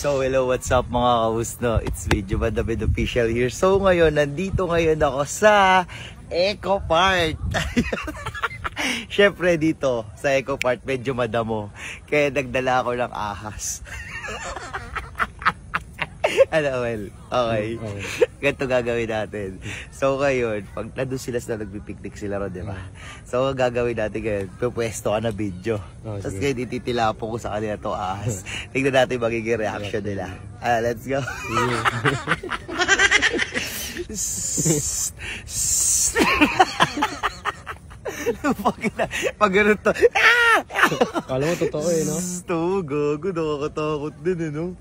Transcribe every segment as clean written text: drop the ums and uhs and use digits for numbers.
So hello, what's up mga kausno? It's Video Madamid Official here. So ngayon, nandito ngayon ako sa Eco Park. Syempre dito sa Eco Park medyo madamo. Kaya nagdala ako ng ahas. Ano, well, okay. Ganito gagawin natin. So ngayon, pag nandun sila nagpipiknik sila ron, diba? So gagawin natin ngayon, pupwesto ka na video. Tapos ngayon ititilapo ko sa kanila to ahas. Tignan natin magiging reaction nila. Let's go. Pag gano'n to, kala mo totoo eh, no? Gago, nakakatakot din eh, no?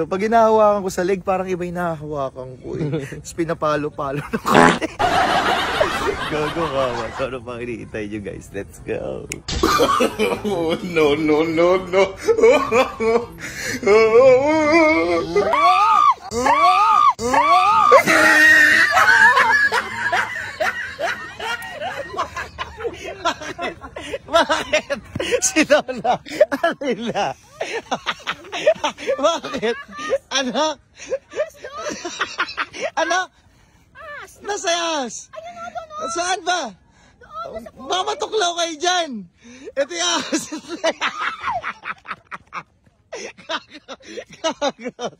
Pag hinahawakan ko sa leg, parang iba yung nahahawakan ko eh. Tapos pinapalo-palo na ko. Gago, kawa. So ano pang iniintay nyo guys? Let's go. No. Bakit? Sino na? Alila? Bakit? Anak? Anak? Nasa yas? Saan ba? Mamatuklaw kayo dyan. Ito yung ahas. Gago.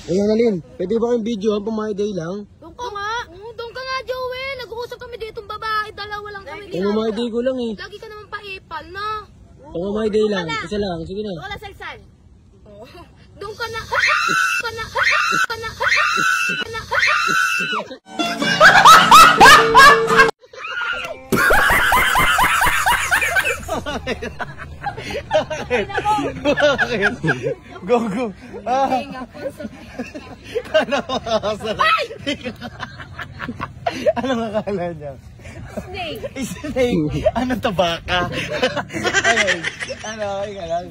Ayan Alin, pwede ba kayong video ang pumahay day lang? Doon ka nga. Doon ka nga, Joel. Nag-uusap kami ditong babae. Dalawa lang kami. Pumahay day ko lang eh. Lagi ka naman paipal, no? Pumahay day lang. Isa lang. Sige na. Doon ka na, Salsan. Doon ka na. Bakit? Go. Ano makakasarap? Anong akala niya? Snake. Ano to, baka? Ayun. Ano, okay ka lang?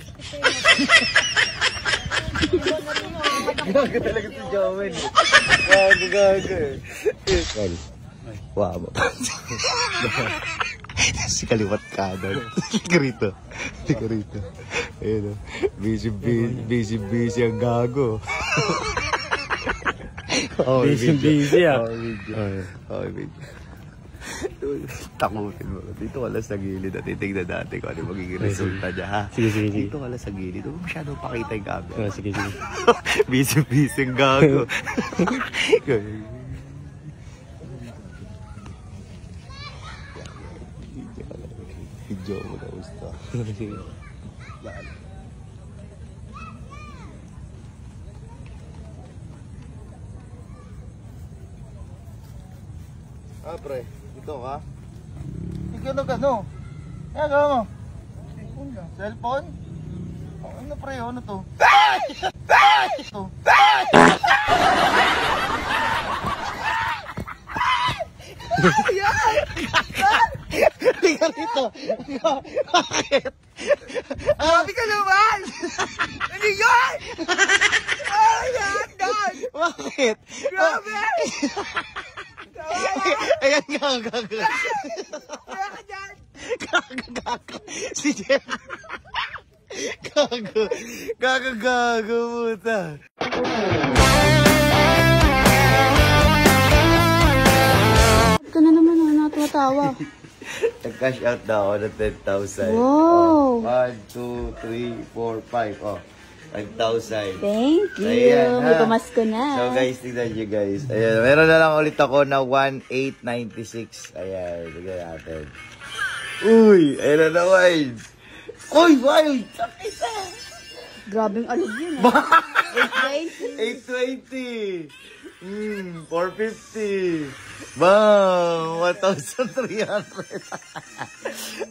Gago talaga si Joel. Gago. Wow. Si kaliwat kanan. Tiga rito. Ayun o. Busy ang gago. Busy ah. Okay, video. Takutin mo. Dito ka lang sa gilid at titignan natin kung ano magiging resulta niya, ha? Sige. Dito ka lang sa gilid. Huwag masyadong pakita yung camera. Sige. Busy ang gago. Video mo na gusto. Sige. Pre, dito ka? Gano? Gano mo? Cellphone? Ano pre, ano to? Liga rito! Bakit? Grabe ka naman! Ano yun? Ayan, God! Bakit? Grabe! Ayan nga, gago. Kaya ka dyan! Gago. Si Jen. Gago, puta. Ito na naman, natatawa. Nag-cash out na ako ng 10,000. Wow! 1, 2, 3, 4, 5. 5,000. Thank you. Ayan, may pamasko na. So guys, tignan nyo guys. Ayan, meron na lang ulit ako na 1,896. Ayan, tignan natin. Uy, ayan na naman. Uy, wild! Sakita! Grabing alog yun. 820. 450. Bang! 1,300.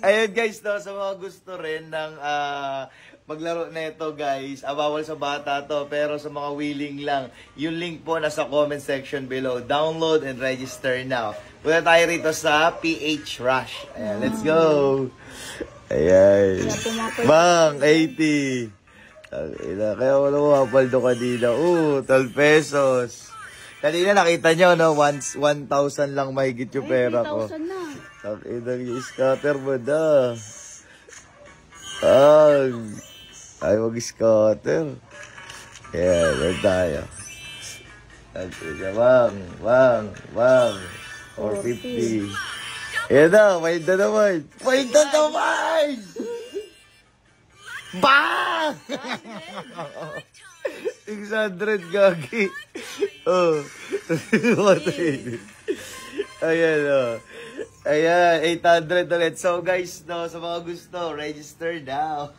Ayan guys, no, sa mga gusto rin ng maglaro na ito guys, bawal sa bata to, pero sa mga willing lang, yung link po nasa comment section below. Download and register now. Punta tayo rito sa PH Rush. Ayan, let's go! Ayan. Bang! 80. Kaya wala mo mapaldo kanina. 12 pesos. Kanina nakita nyo, no? 1,000 lang mahigit yung pera ko. 3,000 na. Ang inang yung scatter mo na. Ay, mag-scatter. Ayan, yan tayo. Bang. 450. Ayan na, wild na naman. Wild na naman! Bang! 600 gagi. Oh. Ayan, oh. Ayan, 800 ulit. So guys, no, sa mga gusto, register now.